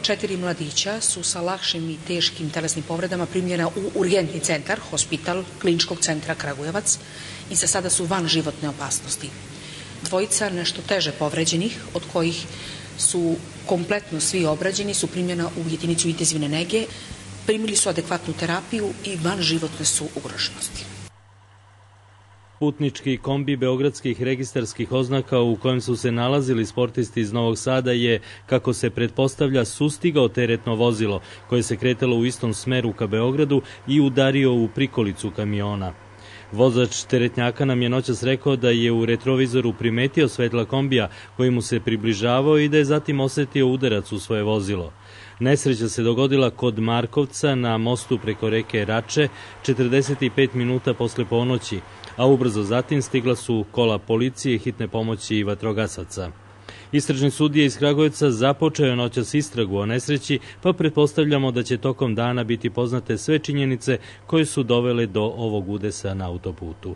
4 mladića su sa lakšim i teškim telesnim povredama primljena u urgentni centar, hospital Kliničkog centra Kragujevac i za sada su van životne opasnosti. Dvojica nešto teže povređenih, od kojih su kompletno svi obrađeni, su primljena u jedinicu intenzivne nege, primili su adekvatnu terapiju i van životne su ugroženosti. Putnički kombi beogradskih registarskih oznaka u kojem su se nalazili sportisti iz Novog Sada je, kako se pretpostavlja, sustigao teretno vozilo koje se kretalo u istom smeru ka Beogradu i udario u prikolicu kamiona. Vozač teretnjaka nam je noćas rekao da je u retrovizoru primetio svetla kombija koji mu se približavao i da je zatim osetio udarac u svoje vozilo. Nesreća se dogodila kod Markovca na mostu preko reke Rače 45 minuta posle ponoći, a ubrzo zatim stigla su kola policije, hitne pomoći i vatrogasaca. Istražni sudija iz Kragujevca započeo je noćas istragu o nesreći, pa pretpostavljamo da će tokom dana biti poznate sve činjenice koje su dovele do ovog udesa na autoputu.